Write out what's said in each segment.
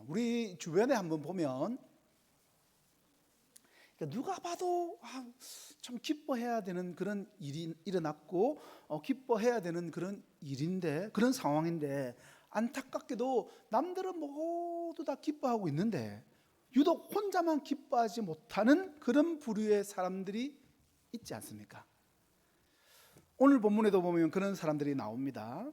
우리 주변에 한번 보면 누가 봐도 참 기뻐해야 되는 그런 일이 일어났고 기뻐해야 되는 그런 일인데, 그런 상황인데, 안타깝게도 남들은 모두 다 기뻐하고 있는데 유독 혼자만 기뻐하지 못하는 그런 부류의 사람들이 있지 않습니까? 오늘 본문에도 보면 그런 사람들이 나옵니다.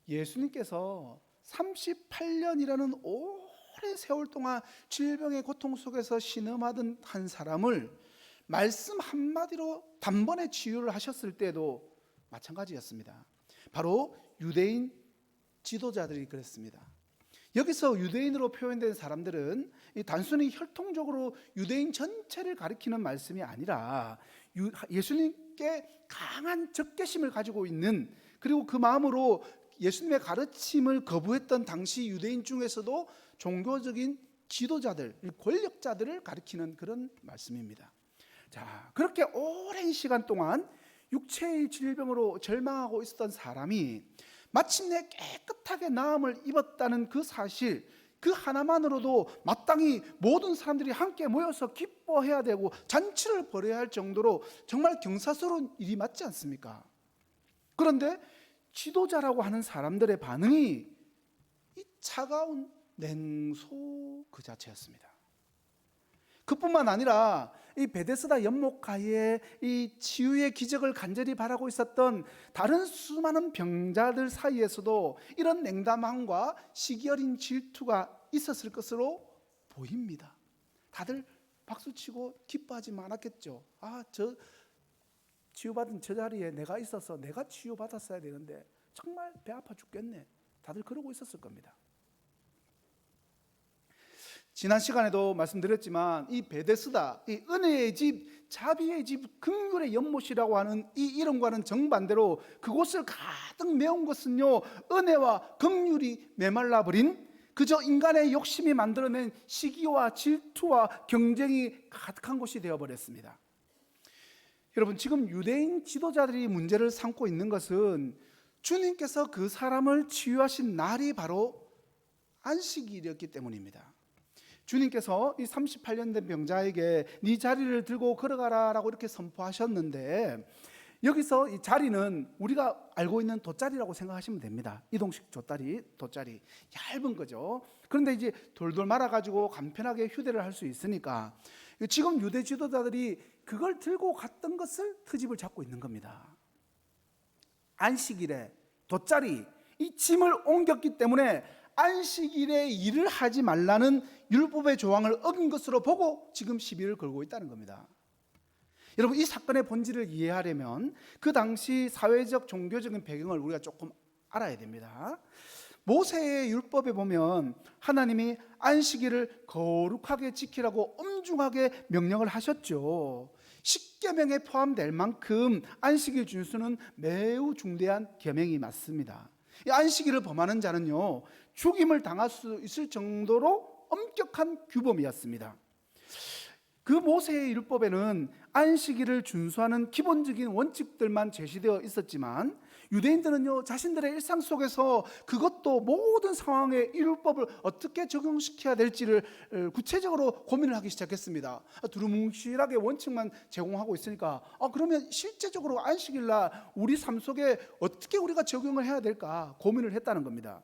예수님께서 38년이라는 오랜 세월 동안 질병의 고통 속에서 신음하던 한 사람을 말씀 한마디로 단번에 치유를 하셨을 때도 마찬가지였습니다. 바로 유대인 지도자들이 그랬습니다. 여기서 유대인으로 표현된 사람들은 단순히 혈통적으로 유대인 전체를 가리키는 말씀이 아니라 예수님께 강한 적개심을 가지고 있는, 그리고 그 마음으로 예수님의 가르침을 거부했던 당시 유대인 중에서도 종교적인 지도자들, 권력자들을 가리키는 그런 말씀입니다. 자, 그렇게 오랜 시간 동안 육체의 질병으로 절망하고 있었던 사람이 마침내 깨끗하게 나음을 입었다는 그 사실, 그 하나만으로도 마땅히 모든 사람들이 함께 모여서 기뻐해야 되고 잔치를 벌여야 할 정도로 정말 경사스러운 일이 맞지 않습니까? 그런데 지도자라고 하는 사람들의 반응이 이 차가운 냉소 그 자체였습니다. 그뿐만 아니라 이 베데스다 연못가에 이 치유의 기적을 간절히 바라고 있었던 다른 수많은 병자들 사이에서도 이런 냉담함과 시기 어린 질투가 있었을 것으로 보입니다. 다들 박수치고 기뻐하지 않았겠죠. 저 치유받은 저 자리에 내가 있어서 내가 치유받았어야 되는데 정말 배 아파 죽겠네. 다들 그러고 있었을 겁니다. 지난 시간에도 말씀드렸지만 이 베데스다, 이 은혜의 집, 자비의 집, 긍휼의 연못이라고 하는 이 이름과는 정반대로 그곳을 가득 메운 것은요, 은혜와 긍휼이 메말라 버린, 그저 인간의 욕심이 만들어낸 시기와 질투와 경쟁이 가득한 곳이 되어버렸습니다. 여러분, 지금 유대인 지도자들이 문제를 삼고 있는 것은 주님께서 그 사람을 치유하신 날이 바로 안식일이었기 때문입니다. 주님께서 이 38년 된 병자에게 네 자리를 들고 걸어가라라고 이렇게 선포하셨는데, 여기서 이 자리는 우리가 알고 있는 돗자리라고 생각하시면 됩니다. 이동식 돗자리 얇은 거죠. 그런데 이제 돌돌 말아가지고 간편하게 휴대를 할 수 있으니까 지금 유대 지도자들이 그걸 들고 갔던 것을 트집을 잡고 있는 겁니다. 안식일에 돗자리, 이 짐을 옮겼기 때문에 안식일에 일을 하지 말라는 율법의 조항을 어긴 것으로 보고 지금 시비를 걸고 있다는 겁니다. 여러분, 이 사건의 본질을 이해하려면 그 당시 사회적 종교적인 배경을 우리가 조금 알아야 됩니다. 모세의 율법에 보면 하나님이 안식일을 거룩하게 지키라고 엄중하게 명령을 하셨죠. 십계명에 포함될 만큼 안식일 준수는 매우 중대한 계명이 맞습니다. 이 안식일을 범하는 자는요, 죽임을 당할 수 있을 정도로 엄격한 규범이었습니다. 그 모세의 율법에는 안식일을 준수하는 기본적인 원칙들만 제시되어 있었지만 유대인들은요, 자신들의 일상 속에서 그것도 모든 상황에 이 율법을 어떻게 적용시켜야 될지를 구체적으로 고민을 하기 시작했습니다. 두루뭉실하게 원칙만 제공하고 있으니까 그러면 실제적으로 안식일날 우리 삶 속에 어떻게 우리가 적용을 해야 될까 고민을 했다는 겁니다.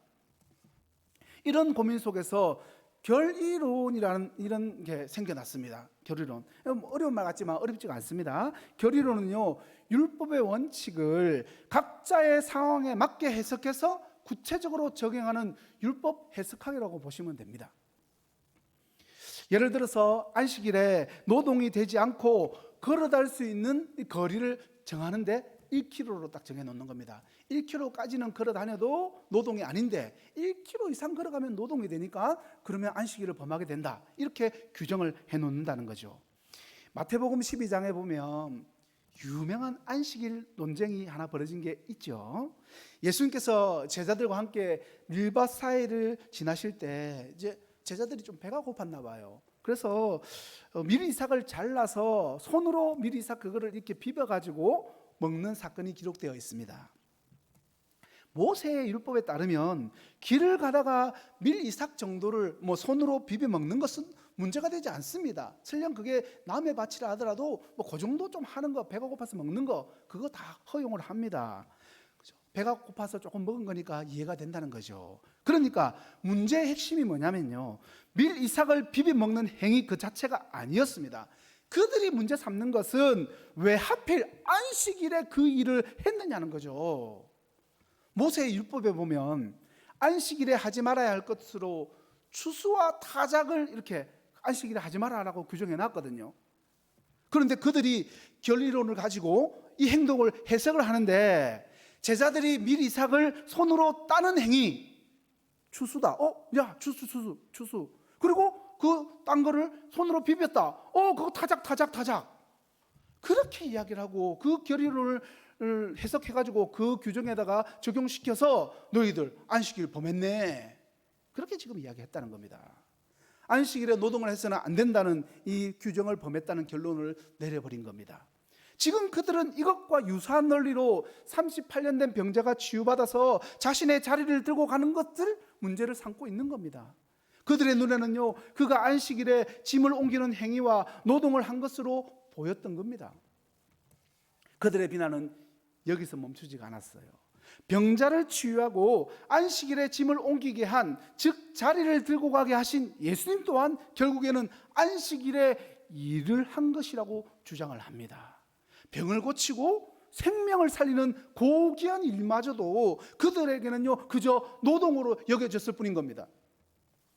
이런 고민 속에서 결의론이라는 이런 게 생겨났습니다. 결의론. 어려운 말 같지만 어렵지가 않습니다. 결의론은요, 율법의 원칙을 각자의 상황에 맞게 해석해서 구체적으로 적용하는 율법 해석학이라고 보시면 됩니다. 예를 들어서 안식일에 노동이 되지 않고 걸어다닐 수 있는 거리를 정하는데 1km로 딱 정해놓는 겁니다. 1km까지는 걸어 다녀도 노동이 아닌데 1km 이상 걸어가면 노동이 되니까 그러면 안식일을 범하게 된다, 이렇게 규정을 해놓는다는 거죠. 마태복음 12장에 보면 유명한 안식일 논쟁이 하나 벌어진 게 있죠. 예수님께서 제자들과 함께 밀밭 사이를 지나실 때 이제 제자들이 좀 배가 고팠나 봐요. 그래서 밀이삭을 잘라서 손으로 밀이삭 그거를 이렇게 비벼가지고 먹는 사건이 기록되어 있습니다. 모세의 율법에 따르면 길을 가다가 밀 이삭 정도를 손으로 비벼 먹는 것은 문제가 되지 않습니다. 설령 그게 남의 밭이라 하더라도 그 정도 좀 하는 거, 배가 고파서 먹는 거, 그거 다 허용을 합니다. 그죠? 배가 고파서 조금 먹은 거니까 이해가 된다는 거죠. 그러니까 문제의 핵심이 뭐냐면요, 밀 이삭을 비벼 먹는 행위 그 자체가 아니었습니다. 그들이 문제 삼는 것은 왜 하필 안식일에 그 일을 했느냐는 거죠. 모세의 율법에 보면 안식일에 하지 말아야 할 것으로 추수와 타작을 이렇게 안식일에 하지 말아라고 규정해 놨거든요. 그런데 그들이 결의론을 가지고 이 행동을 해석을 하는데, 제자들이 밀 이삭을 손으로 따는 행위, 추수다. 야, 추수. 그리고 그 딴 거를 손으로 비볐다. 그거 타작. 그렇게 이야기를 하고 그 결의론을 해석해가지고 그 규정에다가 적용시켜서 너희들 안식일 범했네, 그렇게 지금 이야기했다는 겁니다. 안식일에 노동을 해서는 안 된다는 이 규정을 범했다는 결론을 내려버린 겁니다. 지금 그들은 이것과 유사한 논리로 38년 된 병자가 치유받아서 자신의 자리를 들고 가는 것들 문제를 삼고 있는 겁니다. 그들의 눈에는요, 그가 안식일에 짐을 옮기는 행위와 노동을 한 것으로 보였던 겁니다. 그들의 비난은 여기서 멈추지가 않았어요. 병자를 치유하고 안식일에 짐을 옮기게 한, 즉 자리를 들고 가게 하신 예수님 또한 결국에는 안식일에 일을 한 것이라고 주장을 합니다. 병을 고치고 생명을 살리는 고귀한 일마저도 그들에게는요, 그저 노동으로 여겨졌을 뿐인 겁니다.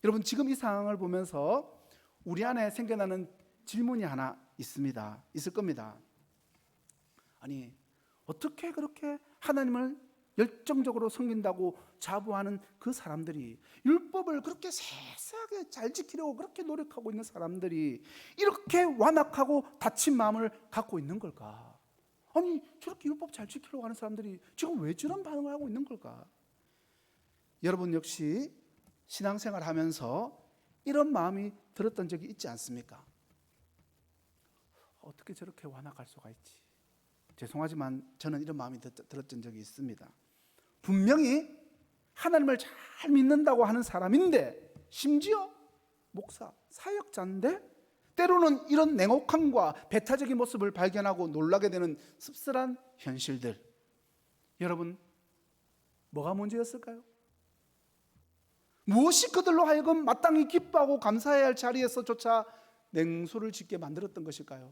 여러분, 지금 이 상황을 보면서 우리 안에 생겨나는 질문이 하나 있을 겁니다. 아니, 어떻게 그렇게 하나님을 열정적으로 섬긴다고 자부하는 그 사람들이, 율법을 그렇게 세세하게 잘 지키려고 그렇게 노력하고 있는 사람들이 이렇게 완악하고 다친 마음을 갖고 있는 걸까? 아니, 저렇게 율법 잘 지키려고 하는 사람들이 지금 왜 저런 반응을 하고 있는 걸까? 여러분 역시 신앙생활 하면서 이런 마음이 들었던 적이 있지 않습니까? 어떻게 저렇게 완악할 수가 있지? 죄송하지만 저는 이런 마음이 들었던 적이 있습니다. 분명히 하나님을 잘 믿는다고 하는 사람인데, 심지어 목사, 사역자인데 때로는 이런 냉혹함과 배타적인 모습을 발견하고 놀라게 되는 씁쓸한 현실들. 여러분, 뭐가 문제였을까요? 무엇이 그들로 하여금 마땅히 기뻐하고 감사해야 할 자리에서조차 냉소를 짓게 만들었던 것일까요?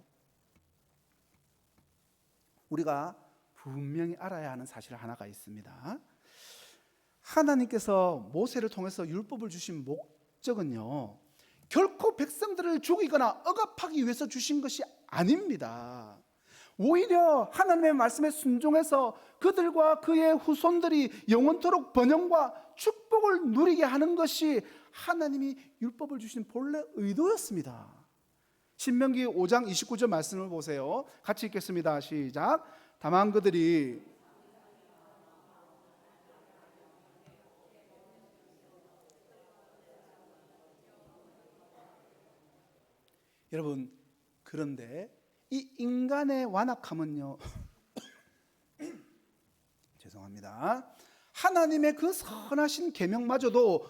우리가 분명히 알아야 하는 사실 하나가 있습니다. 하나님께서 모세를 통해서 율법을 주신 목적은요, 결코 백성들을 죽이거나 억압하기 위해서 주신 것이 아닙니다. 오히려 하나님의 말씀에 순종해서 그들과 그의 후손들이 영원토록 번영과 축복을 누리게 하는 것이 하나님이 율법을 주신 본래 의도였습니다. 신명기 5장 29절 말씀을 보세요. 같이 읽겠습니다. 시작. 다만 그들이 여러분, 그런데 이 인간의 완악함은요 죄송합니다. 하나님의 그 선하신 계명마저도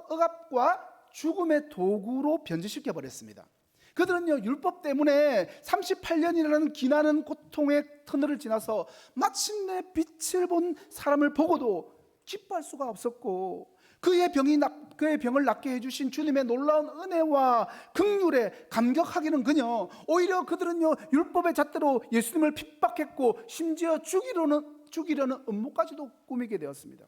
억압과 죽음의 도구로 변질시켜 버렸습니다. 그들은요, 율법 때문에 38년이라는 기나는 고통의 터널을 지나서 마침내 빛을 본 사람을 보고도 기뻐할 수가 없었고, 그의 병을 낫게 해주신 주님의 놀라운 은혜와 긍휼에 감격하기는 그녀, 오히려 그들은요, 율법의 잣대로 예수님을 핍박했고 심지어 죽이려는 음모까지도 꾸미게 되었습니다.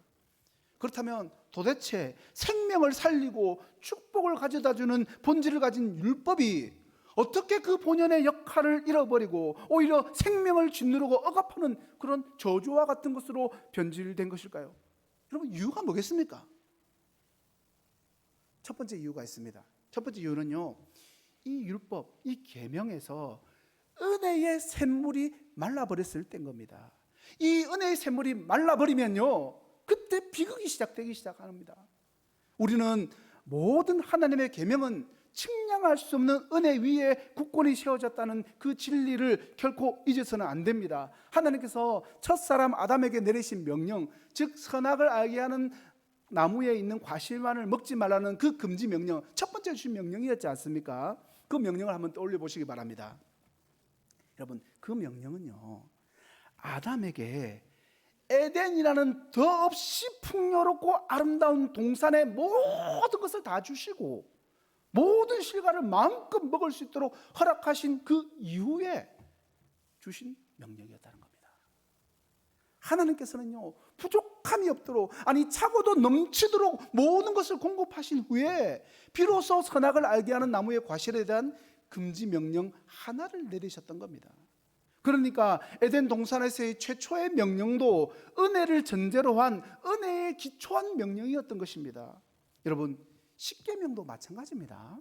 그렇다면 도대체 생명을 살리고 축복을 가져다주는 본질을 가진 율법이 어떻게 그 본연의 역할을 잃어버리고 오히려 생명을 짓누르고 억압하는 그런 저주와 같은 것으로 변질된 것일까요? 여러분, 이유가 뭐겠습니까? 첫 번째 이유가 있습니다. 첫 번째 이유는요, 이 율법, 이 계명에서 은혜의 샘물이 말라버렸을 때인 겁니다. 이 은혜의 샘물이 말라버리면요, 그때 비극이 시작되기 시작합니다. 우리는 모든 하나님의 계명은 측량할 수 없는 은혜 위에 굳건히 세워졌다는 그 진리를 결코 잊어서는 안 됩니다. 하나님께서 첫사람 아담에게 내리신 명령, 즉 선악을 알게 하는 나무에 있는 과실만을 먹지 말라는 그 금지 명령, 첫 번째 주신 명령이었지 않습니까? 그 명령을 한번 떠올려 보시기 바랍니다. 여러분, 그 명령은요, 아담에게 에덴이라는 더없이 풍요롭고 아름다운 동산의 모든 것을 다 주시고 모든 실과를 마음껏 먹을 수 있도록 허락하신 그 이후에 주신 명령이었다는 겁니다. 하나님께서는요, 부족함이 없도록, 아니 차고도 넘치도록 모든 것을 공급하신 후에 비로소 선악을 알게 하는 나무의 과실에 대한 금지 명령 하나를 내리셨던 겁니다. 그러니까 에덴 동산에서의 최초의 명령도 은혜를 전제로 한 은혜에 기초한 명령이었던 것입니다. 여러분, 십계명도 마찬가지입니다.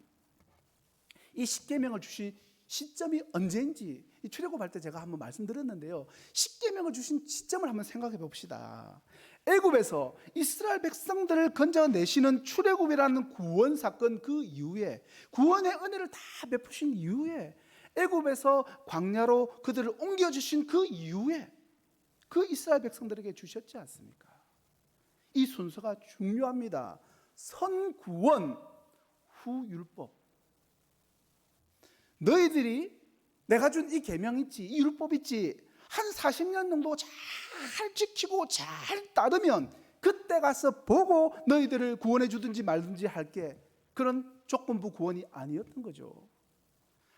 이 십계명을 주신 시점이 언제인지 출애굽할 때 제가 한번 말씀드렸는데요, 십계명을 주신 시점을 한번 생각해 봅시다. 애굽에서 이스라엘 백성들을 건져내시는 출애굽이라는 구원 사건, 그 이후에 구원의 은혜를 다 베푸신 이후에 애굽에서 광야로 그들을 옮겨주신 그 이후에 그 이스라엘 백성들에게 주셨지 않습니까? 이 순서가 중요합니다. 선구원, 후 율법. 너희들이 내가 준 이 계명 있지, 이 율법 있지, 한 40년 정도 잘 지키고 잘 따르면 그때 가서 보고 너희들을 구원해 주든지 말든지 할게, 그런 조건부 구원이 아니었던 거죠.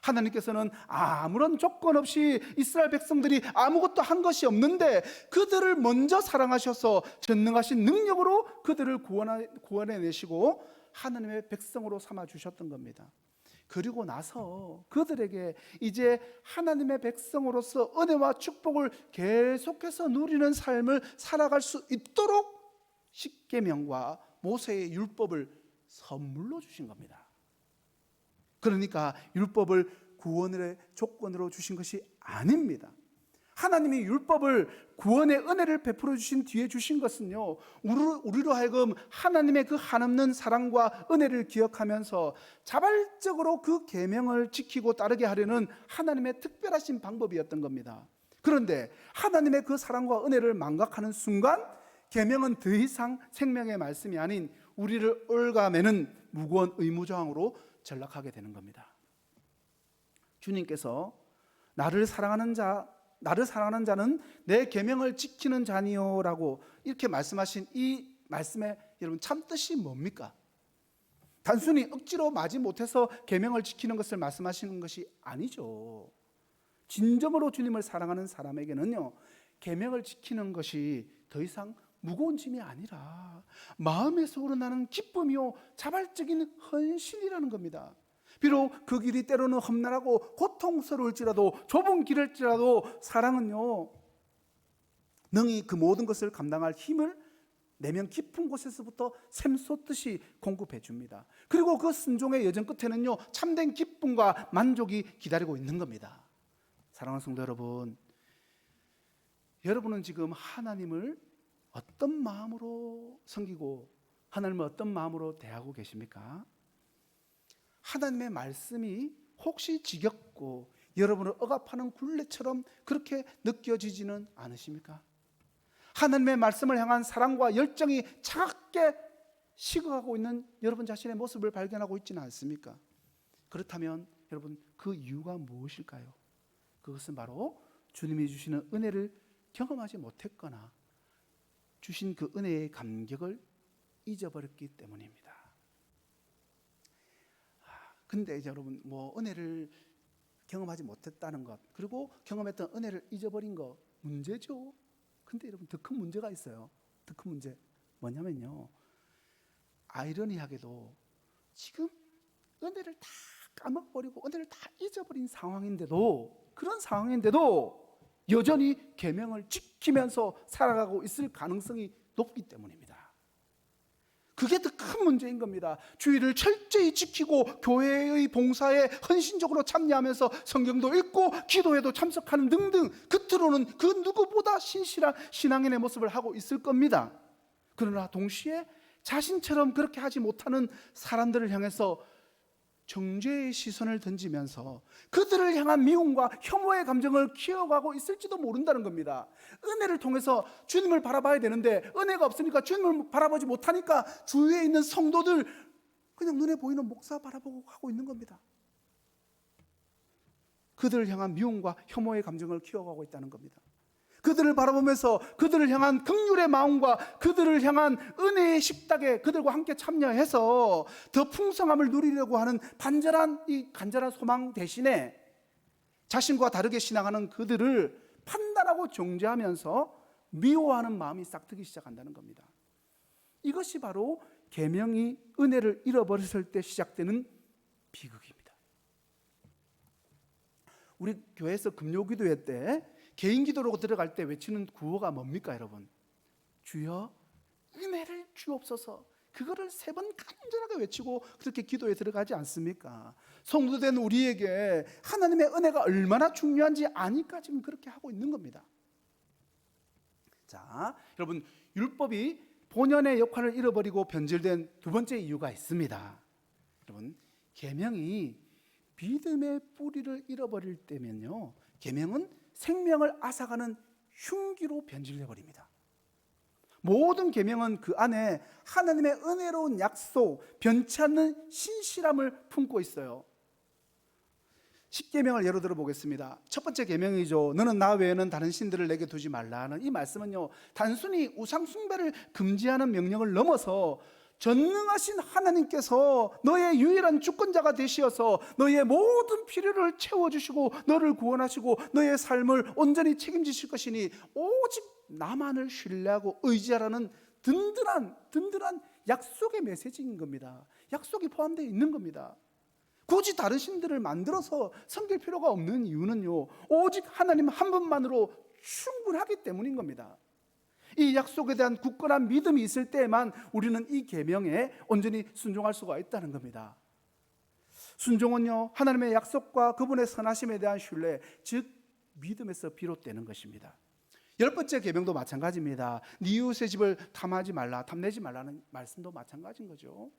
하나님께서는 아무런 조건 없이 이스라엘 백성들이 아무것도 한 것이 없는데 그들을 먼저 사랑하셔서 전능하신 능력으로 그들을 구원해내시고 하나님의 백성으로 삼아주셨던 겁니다. 그리고 나서 그들에게 이제 하나님의 백성으로서 은혜와 축복을 계속해서 누리는 삶을 살아갈 수 있도록 십계명과 모세의 율법을 선물로 주신 겁니다. 그러니까 율법을 구원의 조건으로 주신 것이 아닙니다. 하나님이 율법을 구원의 은혜를 베풀어 주신 뒤에 주신 것은요, 우리로 하여금 하나님의 그 한없는 사랑과 은혜를 기억하면서 자발적으로 그 계명을 지키고 따르게 하려는 하나님의 특별하신 방법이었던 겁니다. 그런데 하나님의 그 사랑과 은혜를 망각하는 순간 계명은 더 이상 생명의 말씀이 아닌 우리를 올가매는 무거운 의무조항으로 전락하게 되는 겁니다. 주님께서 나를 사랑하는 자는 내 계명을 지키는 자니요라고 이렇게 말씀하신 이 말씀의 여러분 참뜻이 뭡니까? 단순히 억지로 마지 못해서 계명을 지키는 것을 말씀하시는 것이 아니죠. 진정으로 주님을 사랑하는 사람에게는요, 계명을 지키는 것이 더 이상 무거운 짐이 아니라 마음에서 우러나는 기쁨이요 자발적인 헌신이라는 겁니다. 비록 그 길이 때로는 험난하고 고통스러울지라도 좁은 길일지라도 사랑은요 능히 그 모든 것을 감당할 힘을 내면 깊은 곳에서부터 샘솟듯이 공급해 줍니다. 그리고 그 순종의 여정 끝에는요 참된 기쁨과 만족이 기다리고 있는 겁니다. 사랑하는 성도 여러분, 여러분은 지금 하나님을 어떤 마음으로 섬기고 하나님을 어떤 마음으로 대하고 계십니까? 하나님의 말씀이 혹시 지겹고 여러분을 억압하는 굴레처럼 그렇게 느껴지지는 않으십니까? 하나님의 말씀을 향한 사랑과 열정이 차갑게 식어가고 있는 여러분 자신의 모습을 발견하고 있지는 않습니까? 그렇다면 여러분 그 이유가 무엇일까요? 그것은 바로 주님이 주시는 은혜를 경험하지 못했거나 주신 그 은혜의 감격을 잊어버렸기 때문입니다. 근데 여러분 은혜를 경험하지 못했다는 것, 그리고 경험했던 은혜를 잊어버린 거 문제죠. 근데 여러분 더 큰 문제가 있어요. 더 큰 문제 뭐냐면요, 아이러니하게도 지금 은혜를 다 까먹어버리고 은혜를 다 잊어버린 상황인데도, 그런 상황인데도 여전히 계명을 지키면서 살아가고 있을 가능성이 높기 때문입니다. 그게 더 큰 문제인 겁니다. 주의를 철저히 지키고 교회의 봉사에 헌신적으로 참여하면서 성경도 읽고 기도에도 참석하는 등등 겉으로는 그 누구보다 신실한 신앙인의 모습을 하고 있을 겁니다. 그러나 동시에 자신처럼 그렇게 하지 못하는 사람들을 향해서 정죄의 시선을 던지면서 그들을 향한 미움과 혐오의 감정을 키워가고 있을지도 모른다는 겁니다. 은혜를 통해서 주님을 바라봐야 되는데 은혜가 없으니까 주님을 바라보지 못하니까 주위에 있는 성도들 그냥 눈에 보이는 목사 바라보고 가고 있는 겁니다. 그들을 향한 미움과 혐오의 감정을 키워가고 있다는 겁니다. 그들을 바라보면서 그들을 향한 긍휼의 마음과 그들을 향한 은혜의 식탁에 그들과 함께 참여해서 더 풍성함을 누리려고 하는 간절한 소망 대신에 자신과 다르게 신앙하는 그들을 판단하고 정죄하면서 미워하는 마음이 싹트기 시작한다는 겁니다. 이것이 바로 계명이 은혜를 잃어버렸을 때 시작되는 비극입니다. 우리 교회에서 금요기도회 때 개인 기도로 들어갈 때 외치는 구호가 뭡니까, 여러분? 주여 은혜를 주옵소서. 그거를 3번 간절하게 외치고 그렇게 기도에 들어가지 않습니까? 성도된 우리에게 하나님의 은혜가 얼마나 중요한지 아니까 지금 그렇게 하고 있는 겁니다. 자, 여러분, 율법이 본연의 역할을 잃어버리고 변질된 두 번째 이유가 있습니다. 여러분, 계명이 믿음의 뿌리를 잃어버릴 때면요, 계명은 생명을 앗아가는 흉기로 변질돼 버립니다. 모든 계명은 그 안에 하나님의 은혜로운 약속, 변치 않는 신실함을 품고 있어요. 10계명을 예로 들어 보겠습니다. 첫 번째 계명이죠. 너는 나 외에는 다른 신들을 내게 두지 말라는 이 말씀은요, 단순히 우상 숭배를 금지하는 명령을 넘어서 전능하신 하나님께서 너의 유일한 주권자가 되시어서 너의 모든 필요를 채워주시고 너를 구원하시고 너의 삶을 온전히 책임지실 것이니 오직 나만을 신뢰하고 의지하라는 든든한 약속의 메시지인 겁니다. 약속이 포함되어 있는 겁니다. 굳이 다른 신들을 만들어서 섬길 필요가 없는 이유는요, 오직 하나님 한 분만으로 충분하기 때문인 겁니다. 이 약속에 대한 굳건한 믿음이 있을 때에만 우리는 이 계명에 온전히 순종할 수가 있다는 겁니다. 순종은요, 하나님의 약속과 그분의 선하심에 대한 신뢰, 즉 믿음에서 비롯되는 것입니다. 10번째 계명도 마찬가지입니다. 네 이웃의 집을 탐내지 말라는 말씀도 마찬가지인 거죠.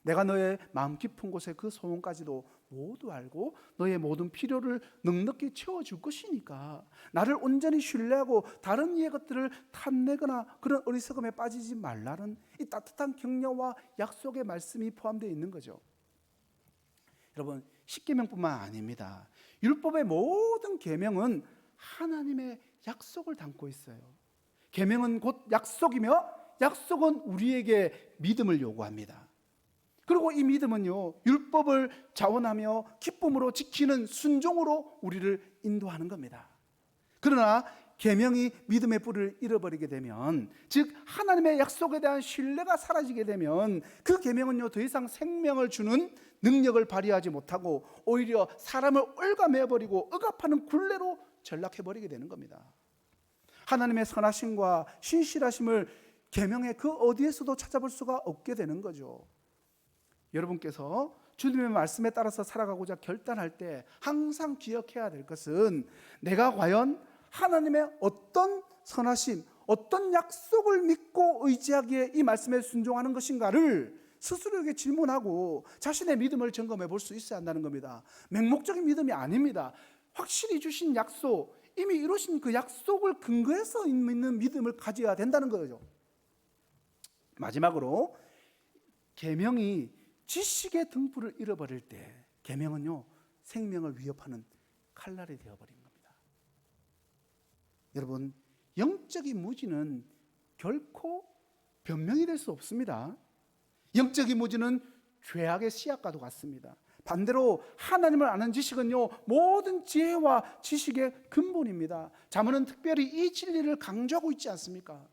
내가 너의 마음 깊은 곳에 그 소원까지도 모두 알고 너의 모든 필요를 넉넉히 채워줄 것이니까 나를 온전히 신뢰하고 다른 이의 것들을 탐내거나 그런 어리석음에 빠지지 말라는 이 따뜻한 격려와 약속의 말씀이 포함되어 있는 거죠. 여러분, 10계명뿐만 아닙니다. 율법의 모든 계명은 하나님의 약속을 담고 있어요. 계명은 곧 약속이며 약속은 우리에게 믿음을 요구합니다. 그리고 이 믿음은요, 율법을 자원하며 기쁨으로 지키는 순종으로 우리를 인도하는 겁니다. 그러나 계명이 믿음의 뿌리를 잃어버리게 되면, 즉 하나님의 약속에 대한 신뢰가 사라지게 되면 그 계명은요, 더 이상 생명을 주는 능력을 발휘하지 못하고 오히려 사람을 올가매버리고 억압하는 굴레로 전락해버리게 되는 겁니다. 하나님의 선하심과 신실하심을 계명의 그 어디에서도 찾아볼 수가 없게 되는 거죠. 여러분께서 주님의 말씀에 따라서 살아가고자 결단할 때 항상 기억해야 될 것은 내가 과연 하나님의 어떤 선하심, 어떤 약속을 믿고 의지하기에 이 말씀에 순종하는 것인가를 스스로에게 질문하고 자신의 믿음을 점검해 볼 수 있어야 한다는 겁니다. 맹목적인 믿음이 아닙니다. 확실히 주신 약속, 이미 이루신 그 약속을 근거해서 있는 믿음을 가져야 된다는 거죠. 마지막으로 계명이 지식의 등불을 잃어버릴 때 계명은요, 생명을 위협하는 칼날이 되어버린 겁니다. 여러분, 영적인 무지는 결코 변명이 될 수 없습니다. 영적인 무지는 죄악의 씨앗과도 같습니다. 반대로 하나님을 아는 지식은요, 모든 지혜와 지식의 근본입니다. 잠언은 특별히 이 진리를 강조하고 있지 않습니까?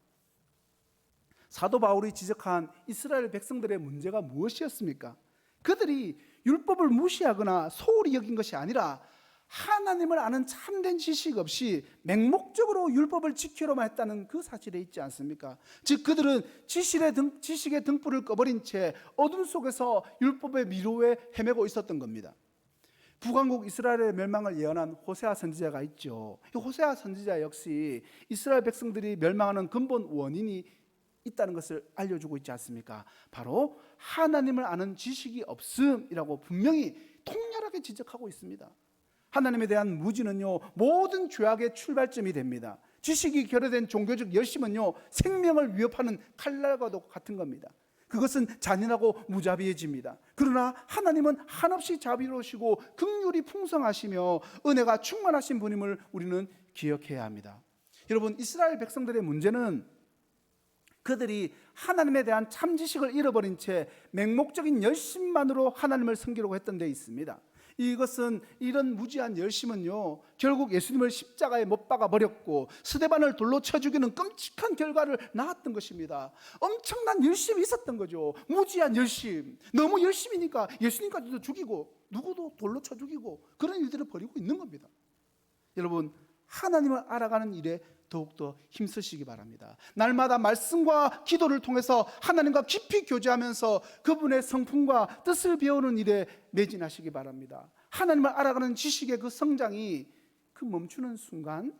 사도 바울이 지적한 이스라엘 백성들의 문제가 무엇이었습니까? 그들이 율법을 무시하거나 소홀히 여긴 것이 아니라 하나님을 아는 참된 지식 없이 맹목적으로 율법을 지키려만 했다는 그 사실에 있지 않습니까? 즉 그들은 지식의 등불을 꺼버린 채 어둠 속에서 율법의 미로에 헤매고 있었던 겁니다. 북왕국 이스라엘의 멸망을 예언한 호세아 선지자가 있죠. 이 호세아 선지자 역시 이스라엘 백성들이 멸망하는 근본 원인이 있다는 것을 알려주고 있지 않습니까? 바로 하나님을 아는 지식이 없음이라고 분명히 통렬하게 지적하고 있습니다. 하나님에 대한 무지는요, 모든 죄악의 출발점이 됩니다. 지식이 결여된 종교적 열심은요, 생명을 위협하는 칼날과도 같은 겁니다. 그것은 잔인하고 무자비해집니다. 그러나 하나님은 한없이 자비로우시고 긍휼이 풍성하시며 은혜가 충만하신 분임을 우리는 기억해야 합니다. 여러분, 이스라엘 백성들의 문제는 그들이 하나님에 대한 참 지식을 잃어버린 채 맹목적인 열심만으로 하나님을 섬기려고 했던 데 있습니다. 이것은 이런 무지한 열심은요, 결국 예수님을 십자가에 못 박아 버렸고 스데반을 돌로 쳐 죽이는 끔찍한 결과를 낳았던 것입니다. 엄청난 열심이 있었던 거죠. 무지한 열심, 너무 열심이니까 예수님까지도 죽이고 누구도 돌로 쳐 죽이고 그런 일들을 벌이고 있는 겁니다. 여러분, 하나님을 알아가는 일에 더욱더 힘쓰시기 바랍니다. 날마다 말씀과 기도를 통해서 하나님과 깊이 교제하면서 그분의 성품과 뜻을 배우는 일에 매진하시기 바랍니다. 하나님을 알아가는 지식의 그 성장이 그 멈추는 순간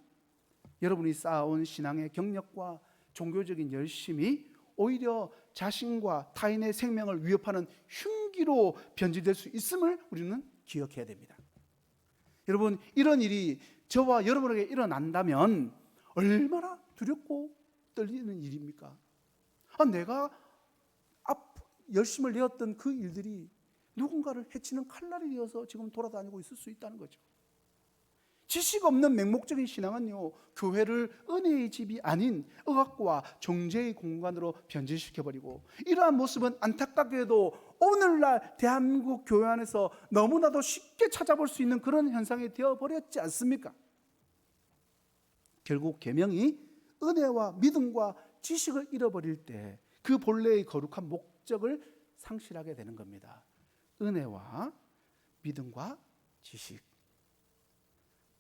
여러분이 쌓아온 신앙의 경력과 종교적인 열심이 오히려 자신과 타인의 생명을 위협하는 흉기로 변질될 수 있음을 우리는 기억해야 됩니다. 여러분, 이런 일이 저와 여러분에게 일어난다면 얼마나 두렵고 떨리는 일입니까? 내가 열심을 내었던 그 일들이 누군가를 해치는 칼날이 되어서 지금 돌아다니고 있을 수 있다는 거죠. 지식 없는 맹목적인 신앙은요, 교회를 은혜의 집이 아닌 억압과 정죄의 공간으로 변질시켜버리고, 이러한 모습은 안타깝게도 오늘날 대한민국 교회 안에서 너무나도 쉽게 찾아볼 수 있는 그런 현상이 되어버렸지 않습니까? 결국 계명이 은혜와 믿음과 지식을 잃어버릴 때 그 본래의 거룩한 목적을 상실하게 되는 겁니다. 은혜와 믿음과 지식.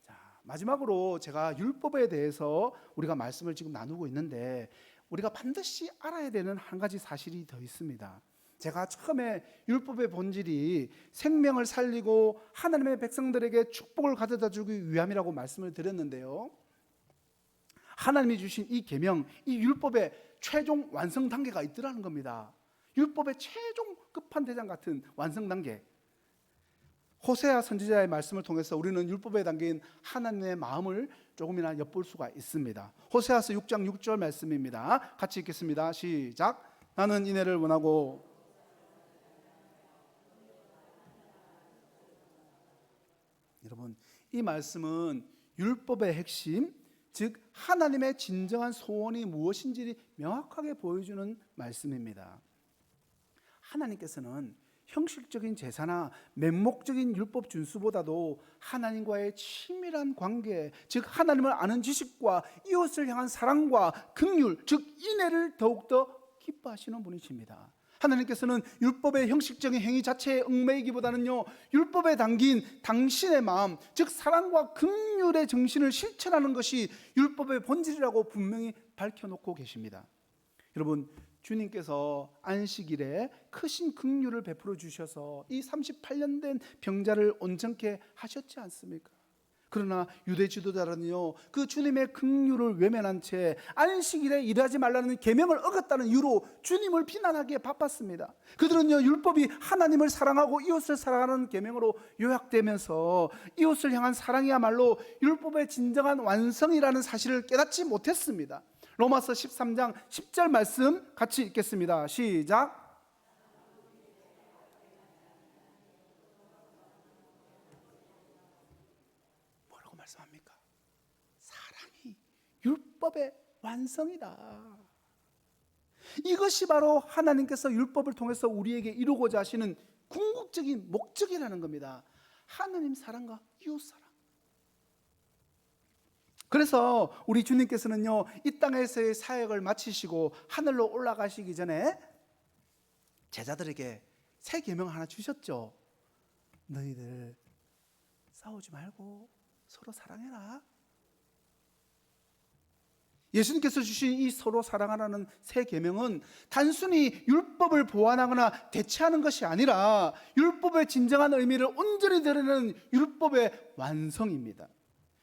자, 마지막으로 제가 율법에 대해서 우리가 말씀을 지금 나누고 있는데 우리가 반드시 알아야 되는 한 가지 사실이 더 있습니다. 제가 처음에 율법의 본질이 생명을 살리고 하나님의 백성들에게 축복을 가져다 주기 위함이라고 말씀을 드렸는데요, 하나님이 주신 이 계명, 이 율법의 최종 완성 단계가 있더라는 겁니다. 율법의 최종 끝판대장 같은 완성 단계. 호세아 선지자의 말씀을 통해서 우리는 율법의 단계인 하나님의 마음을 조금이나 엿볼 수가 있습니다. 호세아서 6장 6절 말씀입니다. 같이 읽겠습니다. 시작. 나는 인애를 원하고 여러분, 이 말씀은 율법의 핵심, 즉 하나님의 진정한 소원이 무엇인지를 명확하게 보여주는 말씀입니다. 하나님께서는 형식적인 제사나 맹목적인 율법 준수보다도 하나님과의 친밀한 관계, 즉 하나님을 아는 지식과 이웃을 향한 사랑과 긍휼, 즉 인애를 더욱더 기뻐하시는 분이십니다. 하나님께서는 율법의 형식적인 행위 자체에 얽매이기보다는요, 율법에 담긴 당신의 마음, 즉 사랑과 긍휼의 정신을 실천하는 것이 율법의 본질이라고 분명히 밝혀놓고 계십니다. 여러분, 주님께서 안식일에 크신 긍휼을 베풀어 주셔서 이 38년 된 병자를 온전케 하셨지 않습니까? 그러나 유대 지도자는요, 그 주님의 긍휼을 외면한 채 안식일에 일하지 말라는 계명을 어겼다는 이유로 주님을 비난하기에 바빴습니다. 그들은요, 율법이 하나님을 사랑하고 이웃을 사랑하는 계명으로 요약되면서 이웃을 향한 사랑이야말로 율법의 진정한 완성이라는 사실을 깨닫지 못했습니다. 로마서 13장 10절 말씀 같이 읽겠습니다. 시작. 말씀합니까? 사랑이 율법의 완성이다. 이것이 바로 하나님께서 율법을 통해서 우리에게 이루고자 하시는 궁극적인 목적이라는 겁니다. 하나님 사랑과 이웃 사랑. 그래서 우리 주님께서는요, 이 땅에서의 사역을 마치시고 하늘로 올라가시기 전에 제자들에게 새 계명 하나 주셨죠. 너희들 싸우지 말고 서로 사랑해라. 예수님께서 주신 이 서로 사랑하라는 새 계명은 단순히 율법을 보완하거나 대체하는 것이 아니라 율법의 진정한 의미를 온전히 드러내는 율법의 완성입니다.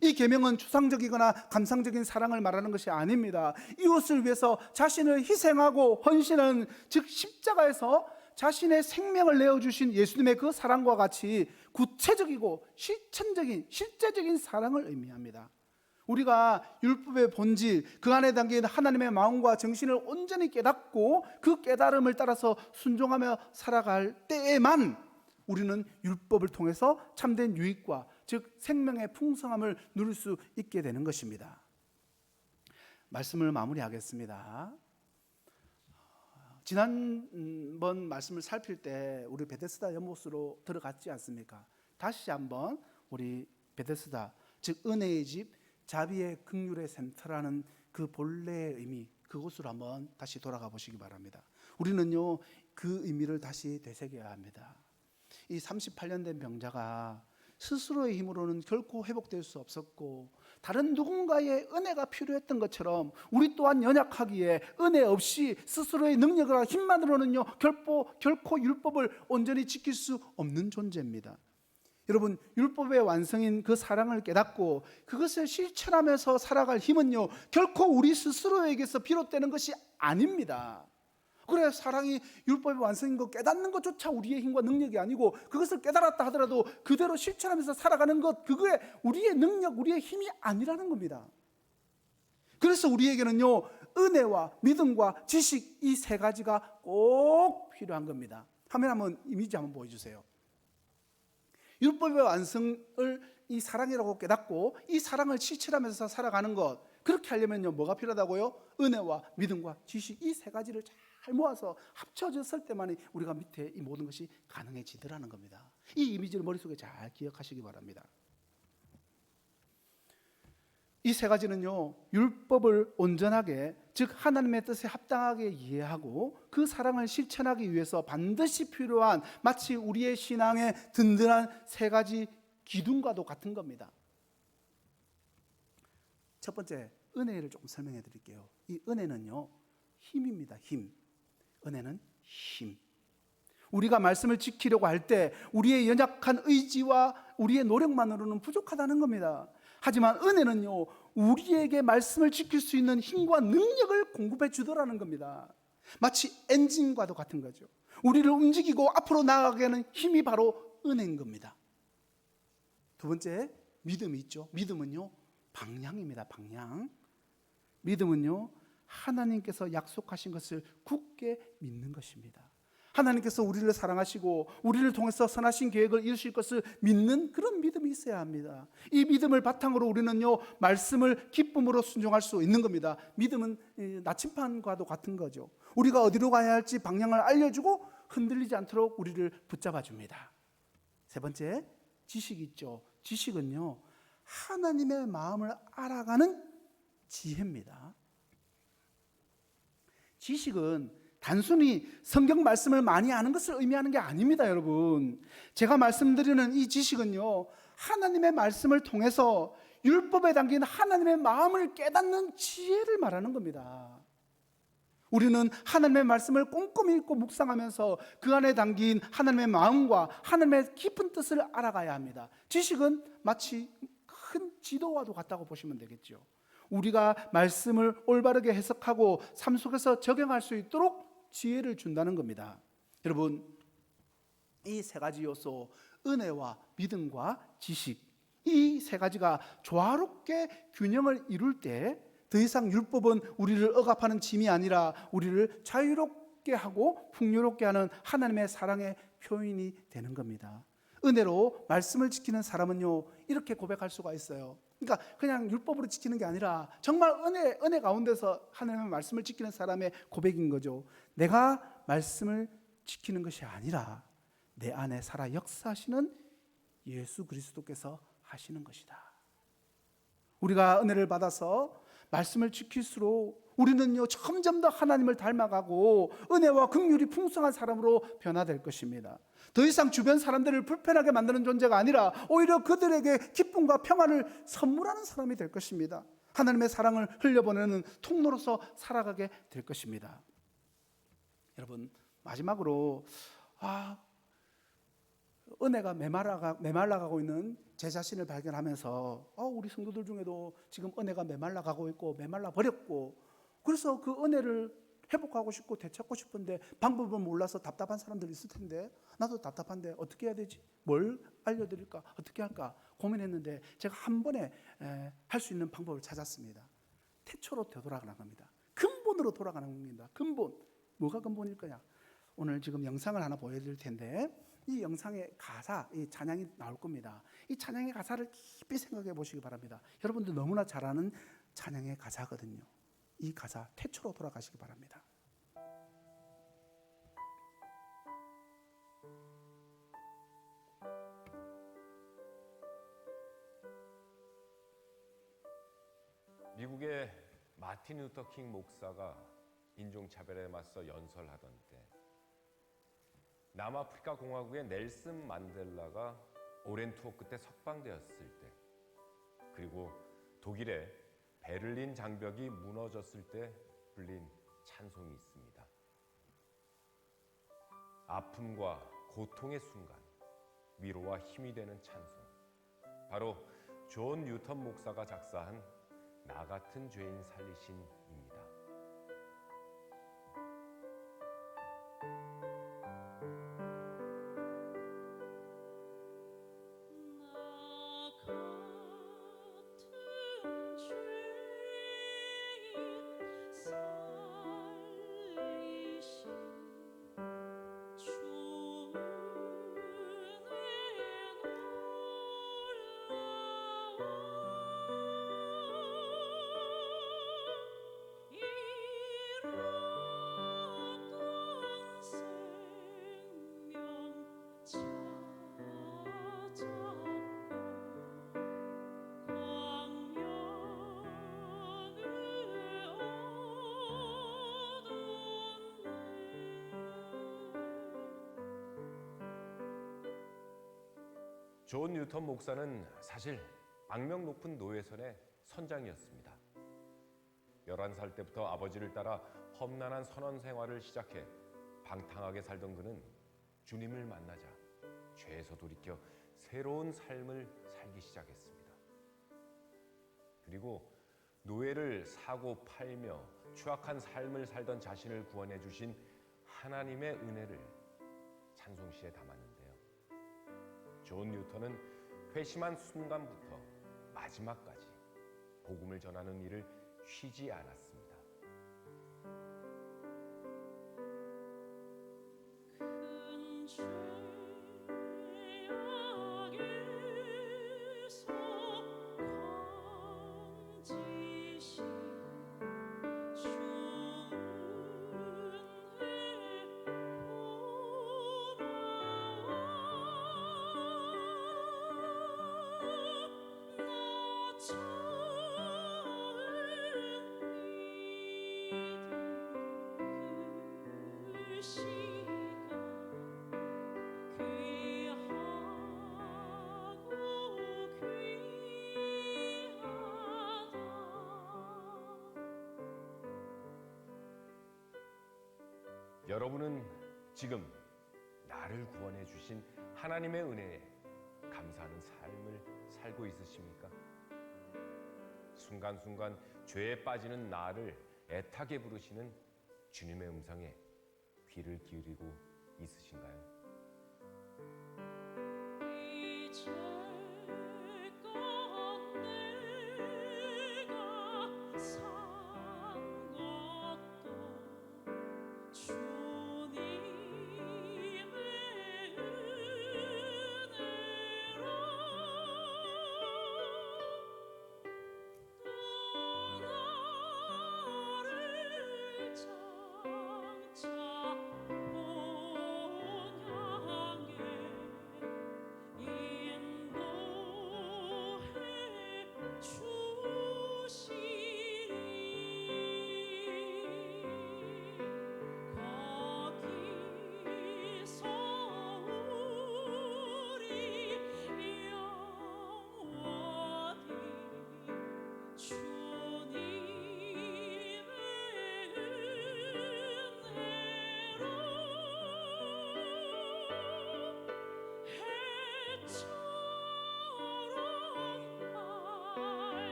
이 계명은 추상적이거나 감상적인 사랑을 말하는 것이 아닙니다. 이웃을 위해서 자신을 희생하고 헌신하는, 즉 십자가에서 자신의 생명을 내어주신 예수님의 그 사랑과 같이 구체적이고 실천적인, 실제적인 사랑을 의미합니다. 우리가 율법의 본질, 그 안에 담긴 하나님의 마음과 정신을 온전히 깨닫고 그 깨달음을 따라서 순종하며 살아갈 때에만 우리는 율법을 통해서 참된 유익과, 즉 생명의 풍성함을 누릴 수 있게 되는 것입니다. 말씀을 마무리하겠습니다. 지난번 말씀을 살필 때 우리 베데스다 연못으로 들어갔지 않습니까? 다시 한번 우리 베데스다, 즉 은혜의 집, 자비의 긍휼의 센터라는 그 본래의 의미, 그곳으로 한번 다시 돌아가 보시기 바랍니다. 우리는요, 그 의미를 다시 되새겨야 합니다. 이 38년 된 병자가 스스로의 힘으로는 결코 회복될 수 없었고, 다른 누군가의 은혜가 필요했던 것처럼 우리 또한 연약하기에 은혜 없이 스스로의 능력과 힘만으로는요 결코 율법을 온전히 지킬 수 없는 존재입니다. 여러분, 율법의 완성인 그 사랑을 깨닫고 그것을 실천하면서 살아갈 힘은요 결코 우리 스스로에게서 비롯되는 것이 아닙니다. 그래, 사랑이 율법의 완성인 것 깨닫는 것조차 우리의 힘과 능력이 아니고, 그것을 깨달았다 하더라도 그대로 실천하면서 살아가는 것, 그거에 우리의 능력, 우리의 힘이 아니라는 겁니다. 그래서 우리에게는요 은혜와 믿음과 지식, 이 세 가지가 꼭 필요한 겁니다. 화면 한번 이미지 한번 보여주세요. 율법의 완성을 이 사랑이라고 깨닫고 이 사랑을 실천하면서 살아가는 것, 그렇게 하려면요 뭐가 필요하다고요? 은혜와 믿음과 지식, 이 세 가지를 잘 모아서 합쳐졌을 때만 우리가 밑에 이 모든 것이 가능해지더라는 겁니다. 이 이미지를 머릿속에 잘 기억하시기 바랍니다. 이 세 가지는요 율법을 온전하게, 즉 하나님의 뜻에 합당하게 이해하고 그 사랑을 실천하기 위해서 반드시 필요한, 마치 우리의 신앙의 든든한 세 가지 기둥과도 같은 겁니다. 첫 번째, 은혜를 조금 설명해 드릴게요. 이 은혜는요 힘입니다. 힘. 은혜는 힘. 우리가 말씀을 지키려고 할 때 우리의 연약한 의지와 우리의 노력만으로는 부족하다는 겁니다. 하지만 은혜는요 우리에게 말씀을 지킬 수 있는 힘과 능력을 공급해 주더라는 겁니다. 마치 엔진과도 같은 거죠. 우리를 움직이고 앞으로 나아가게 하는 힘이 바로 은혜인 겁니다. 두 번째, 믿음이 있죠. 믿음은요 방향입니다. 방향. 믿음은요 하나님께서 약속하신 것을 굳게 믿는 것입니다. 하나님께서 우리를 사랑하시고 우리를 통해서 선하신 계획을 이루실 것을 믿는 그런 믿음이 있어야 합니다. 이 믿음을 바탕으로 우리는요 말씀을 기쁨으로 순종할 수 있는 겁니다. 믿음은 나침반과도 같은 거죠. 우리가 어디로 가야 할지 방향을 알려주고 흔들리지 않도록 우리를 붙잡아 줍니다. 세 번째, 지식이 있죠. 지식은요 하나님의 마음을 알아가는 지혜입니다. 지식은 단순히 성경 말씀을 많이 아는 것을 의미하는 게 아닙니다, 여러분. 제가 말씀드리는 이 지식은요 하나님의 말씀을 통해서 율법에 담긴 하나님의 마음을 깨닫는 지혜를 말하는 겁니다. 우리는 하나님의 말씀을 꼼꼼히 읽고 묵상하면서 그 안에 담긴 하나님의 마음과 하나님의 깊은 뜻을 알아가야 합니다. 지식은 마치 큰 지도와도 같다고 보시면 되겠죠. 우리가 말씀을 올바르게 해석하고 삶 속에서 적용할 수 있도록 지혜를 준다는 겁니다. 여러분, 이 세 가지 요소, 은혜와 믿음과 지식, 이 세 가지가 조화롭게 균형을 이룰 때 더 이상 율법은 우리를 억압하는 짐이 아니라 우리를 자유롭게 하고 풍요롭게 하는 하나님의 사랑의 표현이 되는 겁니다. 은혜로 말씀을 지키는 사람은요 이렇게 고백할 수가 있어요. 그러니까 그냥 율법으로 지키는 게 아니라 정말 은혜 가운데서 하나님의 말씀을 지키는 사람의 고백인 거죠. 내가 말씀을 지키는 것이 아니라 내 안에 살아 역사하시는 예수 그리스도께서 하시는 것이다. 우리가 은혜를 받아서 말씀을 지킬수록 우리는요 점점 더 하나님을 닮아가고 은혜와 긍휼이 풍성한 사람으로 변화될 것입니다. 더 이상 주변 사람들을 불편하게 만드는 존재가 아니라 오히려 그들에게 기쁨과 평안을 선물하는 사람이 될 것입니다. 하나님의 사랑을 흘려보내는 통로로서 살아가게 될 것입니다. 여러분, 마지막으로 은혜가 메말라가고 있는 제 자신을 발견하면서 우리 성도들 중에도 지금 은혜가 메말라가고 있고 메말라 버렸고, 그래서 그 은혜를 회복하고 싶고 되찾고 싶은데 방법을 몰라서 답답한 사람들 있을 텐데, 나도 답답한데 어떻게 해야 되지? 뭘 알려드릴까? 어떻게 할까? 고민했는데 제가 한 번에 할 수 있는 방법을 찾았습니다. 태초로 되돌아가는 겁니다. 근본으로 돌아가는 겁니다. 근본. 뭐가 근본일 거냐? 오늘 지금 영상을 하나 보여드릴 텐데, 이 영상의 가사, 이 찬양이 나올 겁니다. 이 찬양의 가사를 깊이 생각해 보시기 바랍니다. 여러분들 너무나 잘 아는 찬양의 가사거든요. 이 가사 태초로 돌아가시기 바랍니다. 미국의 마틴 루터 킹 목사가 인종차별에 맞서 연설하던 때, 남아프리카 공화국의 넬슨 만델라가 오랜 투어 끝에 석방되었을 때, 그리고 독일의 베를린 장벽이 무너졌을 때 불린 찬송이 있습니다. 아픔과 고통의 순간, 위로와 힘이 되는 찬송. 바로 존 뉴턴 목사가 작사한 나 같은 죄인 살리신입니다. 존 뉴턴 목사는 사실 악명 높은 노예선의 선장이었습니다. 11살 때부터 아버지를 따라 험난한 선원 생활을 시작해 방탕하게 살던 그는 주님을 만나자 죄에서 돌이켜 새로운 삶을 살기 시작했습니다. 그리고 노예를 사고 팔며 추악한 삶을 살던 자신을 구원해 주신 하나님의 은혜를 찬송시에 담았는데요. 존 뉴턴은 회심한 순간부터 마지막까지 복음을 전하는 일을 쉬지 않았습니다. 여러분은 지금 나를 구원해 주신 하나님의 은혜에 감사하는 삶을 살고 있으십니까? 순간순간 죄에 빠지는 나를 애타게 부르시는 주님의 음성에 귀를 기울이고 있으신가요?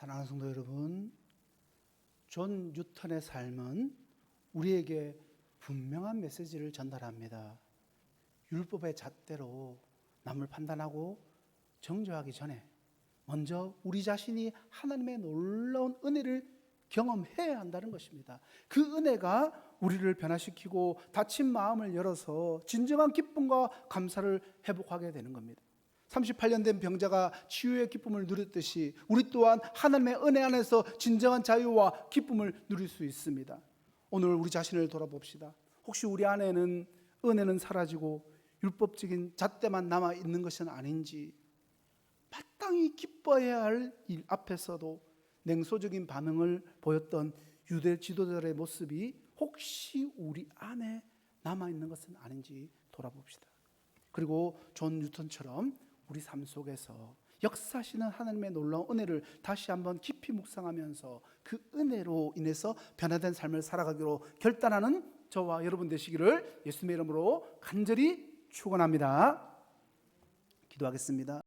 사랑하는 성도 여러분, 존 뉴턴의 삶은 우리에게 분명한 메시지를 전달합니다. 율법의 잣대로 남을 판단하고 정죄하기 전에 먼저 우리 자신이 하나님의 놀라운 은혜를 경험해야 한다는 것입니다. 그 은혜가 우리를 변화시키고 닫힌 마음을 열어서 진정한 기쁨과 감사를 회복하게 되는 겁니다. 38년 된 병자가 치유의 기쁨을 누렸듯이 우리 또한 하나님의 은혜 안에서 진정한 자유와 기쁨을 누릴 수 있습니다. 오늘 우리 자신을 돌아봅시다. 혹시 우리 안에는 은혜는 사라지고 율법적인 잣대만 남아 있는 것은 아닌지, 마땅히 기뻐해야 할 일 앞에서도 냉소적인 반응을 보였던 유대 지도자들의 모습이 혹시 우리 안에 남아 있는 것은 아닌지 돌아봅시다. 그리고 존 뉴턴처럼 우리 삶 속에서 역사하시는 하나님의 놀라운 은혜를 다시 한번 깊이 묵상하면서 그 은혜로 인해서 변화된 삶을 살아가기로 결단하는 저와 여러분 되시기를 예수님의 이름으로 간절히 축원합니다. 기도하겠습니다.